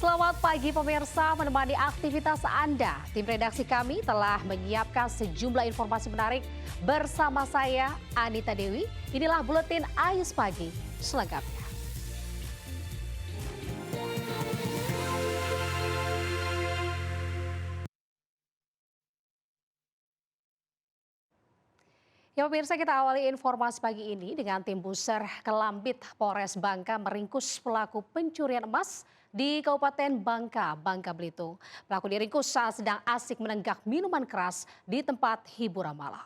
Selamat pagi pemirsa, menemani aktivitas Anda. Tim redaksi kami telah menyiapkan sejumlah informasi menarik bersama saya, Anita Dewi. Inilah Buletin Ayus Pagi selengkapnya. Ya pemirsa, kita awali informasi pagi ini dengan tim Buser Kelambit Polres Bangka meringkus pelaku pencurian emas di Kabupaten Bangka, Bangka Belitung. Pelaku diringkus saat sedang asik menenggak minuman keras di tempat hiburan malam.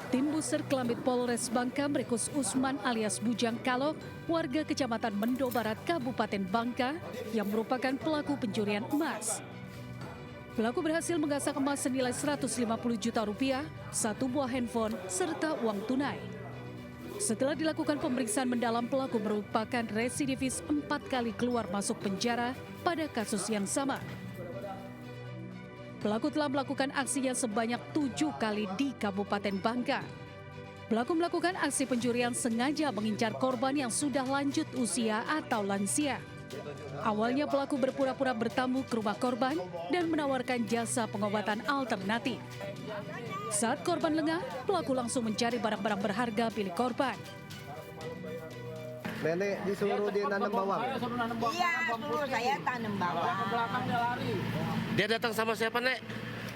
Tim Buser Kelambit Polres Bangka meringkus Usman alias Bujang Kalok, warga Kecamatan Mendo Barat, Kabupaten Bangka, yang merupakan pelaku pencurian emas. Pelaku berhasil menggasak emas senilai 150 juta rupiah, satu buah handphone, serta uang tunai. Setelah dilakukan pemeriksaan mendalam, pelaku merupakan residivis 4 kali keluar masuk penjara pada kasus yang sama. Pelaku telah melakukan aksinya sebanyak 7 kali di Kabupaten Bangka. Pelaku melakukan aksi pencurian sengaja mengincar korban yang sudah lanjut usia atau lansia. Awalnya pelaku berpura-pura bertamu ke rumah korban dan menawarkan jasa pengobatan alternatif. Saat korban lengah, pelaku langsung mencari barang-barang berharga milik korban. Nenek disuruh dia nanam bawang. Iya, suruh saya tanam bawang. Ke belakang dia lari. Dia datang sama siapa, Nek?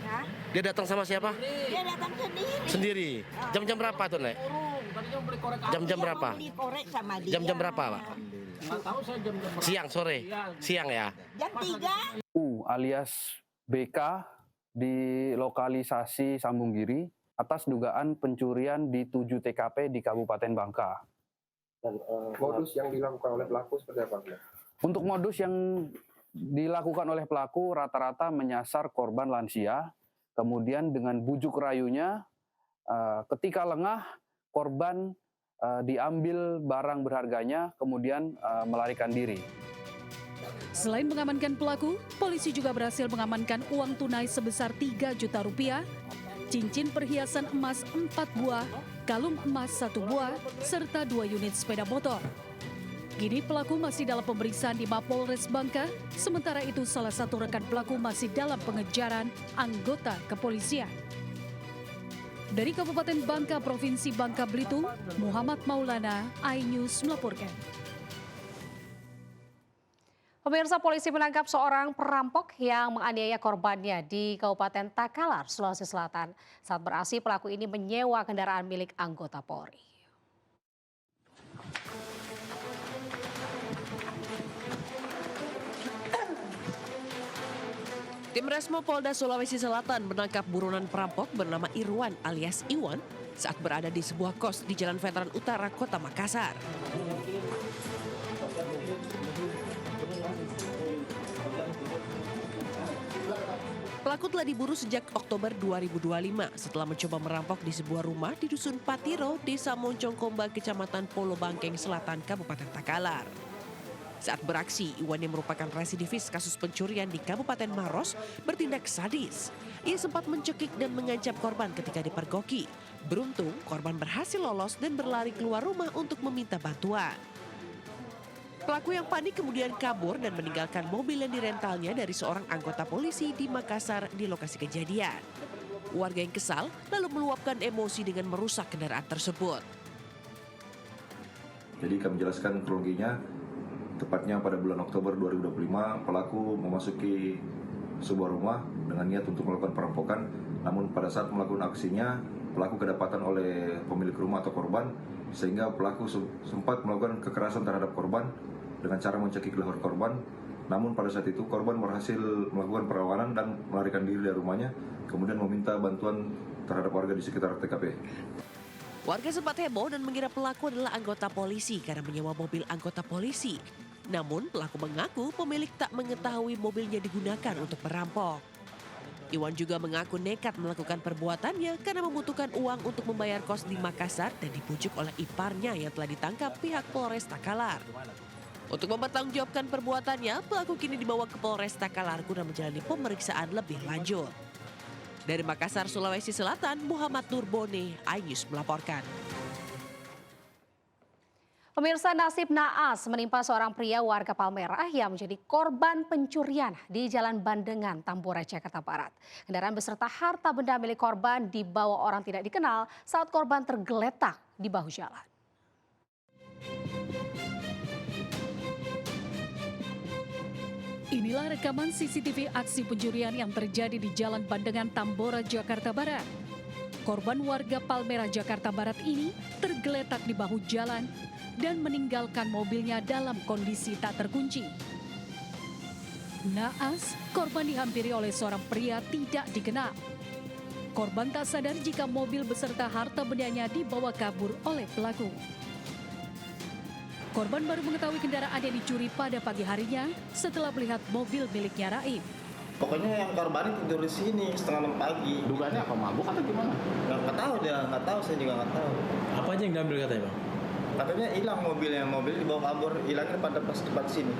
Hah? Dia datang sama siapa? Dia datang sendiri. Sendiri. Jam-jam berapa tuh, Nek? Tadinya beli korek Jam-jam Dia berapa? mau beli korek sama dia. Jam-jam berapa, Pak? nggak tahu saya jam-jam berapa. Siang, sore? Siang ya? Jam 3. alias BK di lokalisasi Sambunggiri atas dugaan pencurian di 7 TKP di Kabupaten Bangka. Dan modus yang dilakukan oleh pelaku seperti apa? Untuk modus yang dilakukan oleh pelaku rata-rata menyasar korban lansia, kemudian dengan bujuk rayunya ketika lengah korban diambil barang berharganya, kemudian melarikan diri. Selain mengamankan pelaku, polisi juga berhasil mengamankan uang tunai sebesar 3 juta rupiah, cincin perhiasan emas 4 buah, kalung emas 1 buah, serta 2 unit sepeda motor. Kini pelaku masih dalam pemeriksaan di Mapolres Bangka, sementara itu salah satu rekan pelaku masih dalam pengejaran anggota kepolisian. Dari Kabupaten Bangka, Provinsi Bangka Belitung, Muhammad Maulana, iNews melaporkan. Pemirsa, polisi menangkap seorang perampok yang menganiaya korbannya di Kabupaten Takalar, Sulawesi Selatan. Saat beraksi, pelaku ini menyewa kendaraan milik anggota Polri. Tim Resmo Polda Sulawesi Selatan menangkap buronan perampok bernama Irwan alias Iwan saat berada di sebuah kos di Jalan Veteran Utara, Kota Makassar. Pelaku telah diburu sejak Oktober 2025 setelah mencoba merampok di sebuah rumah di Dusun Patiro, Desa Moncongkomba, Kecamatan Polo Bangkeng Selatan, Kabupaten Takalar. Saat beraksi, Iwan yang merupakan residivis kasus pencurian di Kabupaten Maros bertindak sadis. Ia sempat mencekik dan mengancam korban ketika dipergoki. Beruntung, korban berhasil lolos dan berlari keluar rumah untuk meminta bantuan. Pelaku yang panik kemudian kabur dan meninggalkan mobil yang direntalnya dari seorang anggota polisi di Makassar di lokasi kejadian. Warga yang kesal lalu meluapkan emosi dengan merusak kendaraan tersebut. Jadi kami jelaskan kronologinya, tepatnya pada bulan Oktober 2025 pelaku memasuki sebuah rumah dengan niat untuk melakukan perampokan. Namun pada saat melakukan aksinya, pelaku kedapatan oleh pemilik rumah atau korban, sehingga pelaku sempat melakukan kekerasan terhadap korban dengan cara mencekik leher korban. Namun pada saat itu korban berhasil melakukan perlawanan dan melarikan diri dari rumahnya, kemudian meminta bantuan terhadap warga di sekitar TKP. Warga sempat heboh dan mengira pelaku adalah anggota polisi karena menyewa mobil anggota polisi. Namun pelaku mengaku pemilik tak mengetahui mobilnya digunakan untuk merampok. Iwan juga mengaku nekat melakukan perbuatannya karena membutuhkan uang untuk membayar kos di Makassar dan dibujuk oleh iparnya yang telah ditangkap pihak Polres Takalar. Untuk mempertanggungjawabkan perbuatannya, pelaku kini dibawa ke Polres Takalar guna menjalani pemeriksaan lebih lanjut. Dari Makassar, Sulawesi Selatan, Muhammad Nurbone, iNews melaporkan. Pemirsa, nasib naas menimpa seorang pria warga Palmerah yang menjadi korban pencurian di Jalan Bandengan, Tambora, Jakarta Barat. Kendaraan beserta harta benda milik korban dibawa orang tidak dikenal saat korban tergeletak di bahu jalan. Inilah rekaman CCTV aksi pencurian yang terjadi di Jalan Bandengan, Tambora, Jakarta Barat. Korban warga Palmerah, Jakarta Barat ini tergeletak di bahu jalan dan meninggalkan mobilnya dalam kondisi tak terkunci. Naas, korban dihampiri oleh seorang pria tidak dikenal. Korban tak sadar jika mobil beserta harta bendanya dibawa kabur oleh pelaku. Korban baru mengetahui kendaraan yang dicuri pada pagi harinya setelah melihat mobil miliknya Raib. Pokoknya yang korban itu tidur di sini setengah 6 pagi. Dugaannya apa, mabuk atau gimana? Nggak tahu dia, nggak tahu, saya juga nggak tahu. Apa aja yang diambil katanya, Bang? Katanya hilang mobilnya, mobil dibawa kabur, hilangnya pada pas tempat sini.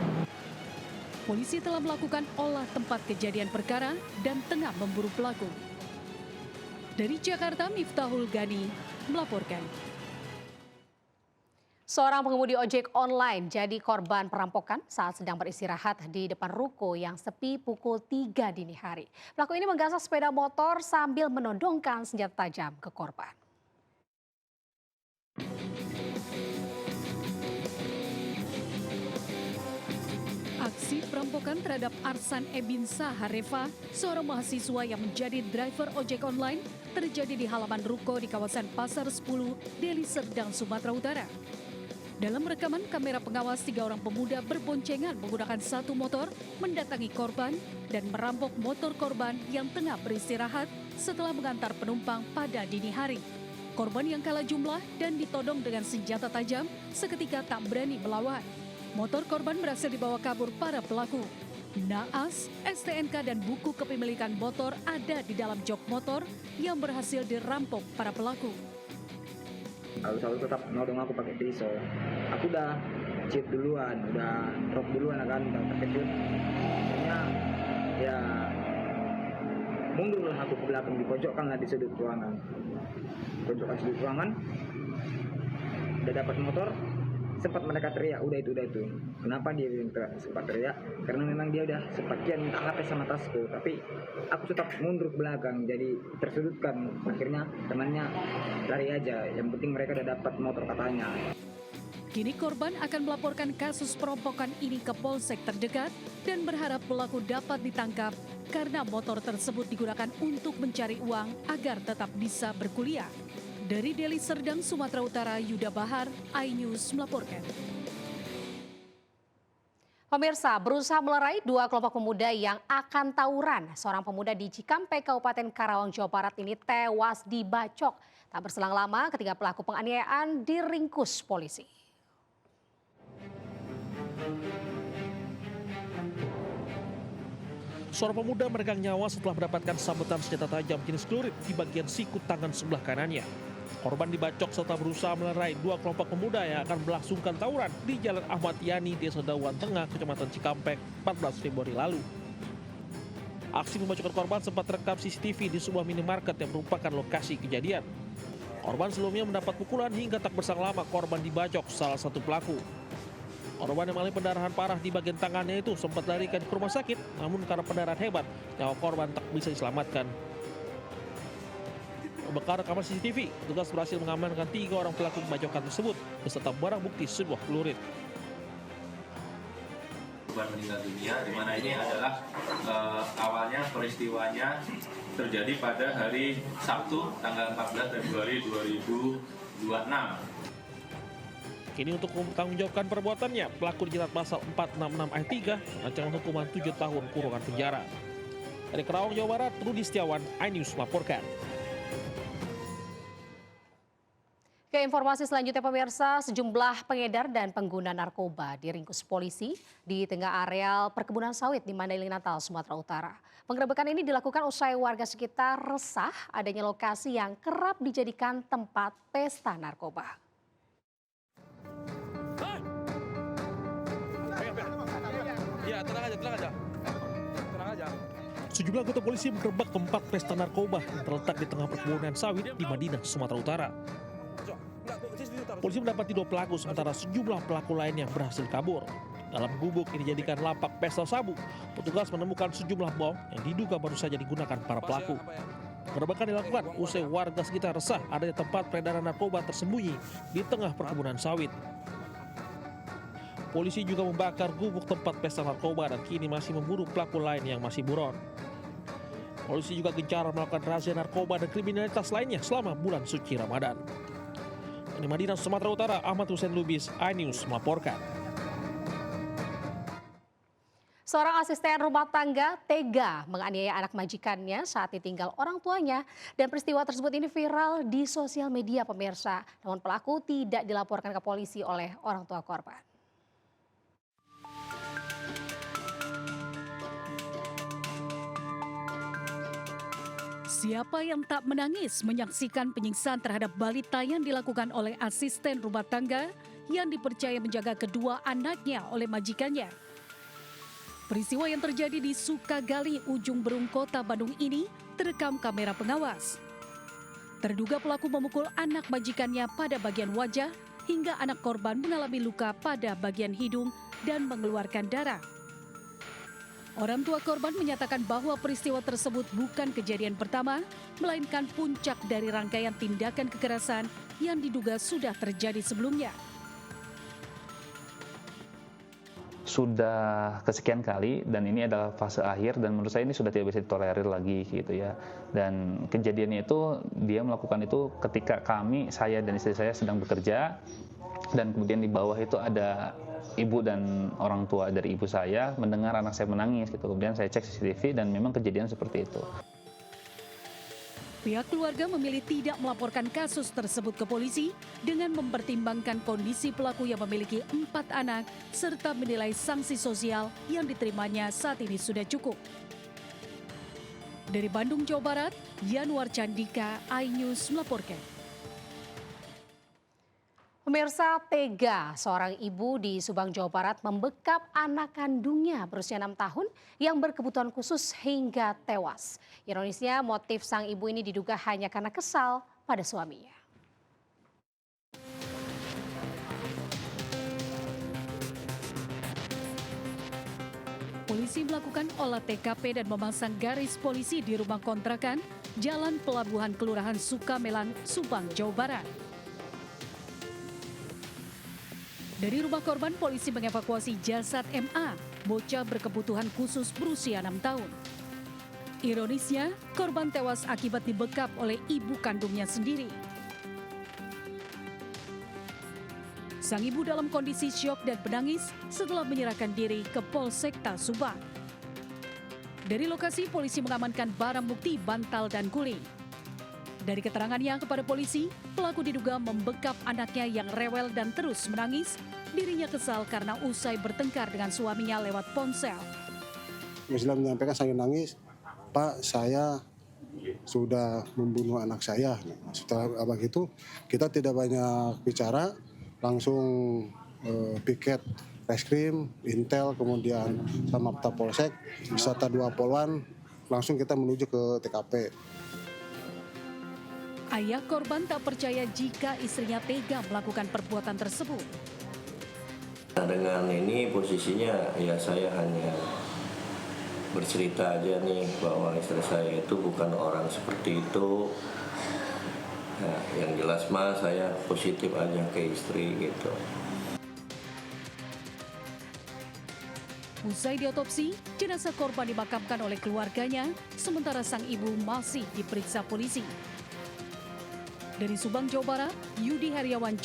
Polisi telah melakukan olah tempat kejadian perkara dan tengah memburu pelaku. Dari Jakarta, Miftahul Gani melaporkan. Seorang pengemudi ojek online jadi korban perampokan saat sedang beristirahat di depan ruko yang sepi pukul 3 dini hari. Pelaku ini menggasak sepeda motor sambil menodongkan senjata tajam ke korban. Aksi perampokan terhadap Arsan Ebinsa Harefa, seorang mahasiswa yang menjadi driver ojek online, terjadi di halaman ruko di kawasan Pasar 10, Deli Serdang, Sumatera Utara. Dalam rekaman kamera pengawas, 3 orang pemuda berboncengan menggunakan satu motor mendatangi korban dan merampok motor korban yang tengah beristirahat setelah mengantar penumpang pada dini hari. Korban yang kalah jumlah dan ditodong dengan senjata tajam seketika tak berani melawan. Motor korban berhasil dibawa kabur para pelaku. Naas, STNK dan buku kepemilikan motor ada di dalam jok motor yang berhasil dirampok para pelaku. Aku selalu tetap nodong aku pakai pisau. Aku udah cheat duluan, udah drop duluan kan, udah terkejut. Akhirnya ya mundur lah aku ke belakang, dipojokkan lah di sudut ruangan. Pojokkan sudut ruangan, udah dapat motor. Sempat mereka teriak, udah itu. Kenapa dia sempat teriak? Karena memang dia udah sebagian minta HP sama tasku. Tapi aku tetap mundur ke belakang, jadi tersudutkan. Akhirnya temannya lari aja, yang penting mereka udah dapat motor katanya. Kini korban akan melaporkan kasus perampokan ini ke polsek terdekat dan berharap pelaku dapat ditangkap karena motor tersebut digunakan untuk mencari uang agar tetap bisa berkuliah. Dari Deli Serdang, Sumatera Utara, Yuda Bahar, iNews melaporkan. Pemirsa, berusaha melerai 2 kelompok pemuda yang akan tawuran. Seorang pemuda di Cikampek, Kabupaten Karawang, Jawa Barat ini tewas dibacok. Tak berselang lama, ketiga pelaku penganiayaan diringkus polisi. Seorang pemuda meregang nyawa setelah mendapatkan sabetan senjata tajam jenis celurit di bagian sikut tangan sebelah kanannya. Korban dibacok serta berusaha melerai 2 kelompok pemuda yang akan melangsungkan tawuran di Jalan Ahmad Yani, Desa Dawan Tengah, Kecamatan Cikampek, 14 Februari lalu. Aksi pembacokan korban sempat terekam CCTV di sebuah minimarket yang merupakan lokasi kejadian. Korban sebelumnya mendapat pukulan hingga tak berselang lama korban dibacok salah satu pelaku. Korban yang mengalami pendarahan parah di bagian tangannya itu sempat larikan ke rumah sakit, namun karena pendarahan hebat, nyawa korban tak bisa diselamatkan. Berbekal rekaman CCTV, petugas berhasil mengamankan 3 orang pelaku pembacokan tersebut beserta barang bukti sebuah celurit. Korban meninggal dunia, di mana ini adalah awalnya peristiwanya terjadi pada hari Sabtu tanggal 14 Februari 2026. Kini untuk mempertanggungjawabkan perbuatannya, pelaku dijerat pasal 466 ayat 3, ancaman hukuman 7 tahun kurungan penjara. Dari Karawang, Jawa Barat, Rudi Setiawan, iNews melaporkan. Ke informasi selanjutnya pemirsa, sejumlah pengedar dan pengguna narkoba diringkus polisi di tengah areal perkebunan sawit di Mandailing Natal, Sumatera Utara. Penggerebekan ini dilakukan usai warga sekitar resah adanya lokasi yang kerap dijadikan tempat pesta narkoba. Ya, tenang aja. Sejumlah anggota polisi menggerebek tempat pesta narkoba yang terletak di tengah perkebunan sawit di Madinah, Sumatera Utara. Polisi mendapati 2 pelaku, sementara sejumlah pelaku lain yang berhasil kabur. Dalam gubuk yang dijadikan lapak pesta sabu, petugas menemukan sejumlah bom yang diduga baru saja digunakan para pelaku. Penggerebekan dilakukan usai warga sekitar resah adanya tempat peredaran narkoba tersembunyi di tengah perkebunan sawit. Polisi juga membakar gubuk tempat pesta narkoba dan kini masih memburu pelaku lain yang masih buron. Polisi juga gencar melakukan razia narkoba dan kriminalitas lainnya selama bulan suci Ramadan. Di Madinah, Sumatera Utara, Ahmad Hussein Lubis, iNews melaporkan. Seorang asisten rumah tangga tega menganiaya anak majikannya saat ditinggal orang tuanya, dan peristiwa tersebut ini viral di sosial media pemirsa. Namun pelaku tidak dilaporkan ke polisi oleh orang tua korban. Siapa yang tak menangis menyaksikan penyiksaan terhadap balita yang dilakukan oleh asisten rumah tangga yang dipercaya menjaga kedua anaknya oleh majikannya. Peristiwa yang terjadi di Sukagali, Ujung Berung, Kota Bandung ini terekam kamera pengawas. Terduga pelaku memukul anak majikannya pada bagian wajah hingga anak korban mengalami luka pada bagian hidung dan mengeluarkan darah. Orang tua korban menyatakan bahwa peristiwa tersebut bukan kejadian pertama, melainkan puncak dari rangkaian tindakan kekerasan yang diduga sudah terjadi sebelumnya. Sudah kesekian kali dan ini adalah fase akhir dan menurut saya ini sudah tidak bisa ditolerir lagi gitu ya. Dan kejadiannya itu dia melakukan itu ketika saya dan istri saya sedang bekerja, dan kemudian di bawah itu ada ibu dan orang tua dari ibu saya mendengar anak saya menangis gitu. Kemudian saya cek CCTV dan memang kejadian seperti itu. Pihak keluarga memilih tidak melaporkan kasus tersebut ke polisi dengan mempertimbangkan kondisi pelaku yang memiliki 4 anak serta menilai sanksi sosial yang diterimanya saat ini sudah cukup. Dari Bandung, Jawa Barat, Yanuar Candika, iNews melaporkan. Pemirsa, tega seorang ibu di Subang, Jawa Barat membekap anak kandungnya berusia 6 tahun yang berkebutuhan khusus hingga tewas. Ironisnya, motif sang ibu ini diduga hanya karena kesal pada suaminya. Polisi melakukan olah TKP dan memasang garis polisi di rumah kontrakan Jalan Pelabuhan Kelurahan Sukamelan, Subang, Jawa Barat. Dari rumah korban, polisi mengevakuasi jasad MA, bocah berkebutuhan khusus berusia 6 tahun. Ironisnya, korban tewas akibat dibekap oleh ibu kandungnya sendiri. Sang ibu dalam kondisi syok dan menangis setelah menyerahkan diri ke Polsekta Subang. Dari lokasi, polisi mengamankan barang bukti bantal dan guling. Dari keterangannya kepada polisi, pelaku diduga membekap anaknya yang rewel dan terus menangis. Dirinya kesal karena usai bertengkar dengan suaminya lewat ponsel. Setelah menyampaikan sambil nangis, Pak, saya sudah membunuh anak saya. Setelah begitu, kita tidak banyak bicara, langsung piket reskrim, intel, kemudian sama Polsek, beserta 2 polwan, langsung kita menuju ke TKP. Ayah korban tak percaya jika istrinya tega melakukan perbuatan tersebut. Nah, dengan ini posisinya ya saya hanya bercerita aja nih bahwa istri saya itu bukan orang seperti itu. Nah, yang jelas mah saya positif aja ke istri gitu. Usai diotopsi, jenazah korban dimakamkan oleh keluarganya, sementara sang ibu masih diperiksa polisi. Dari Subang, Jawa Barat, Yudi Heriawan.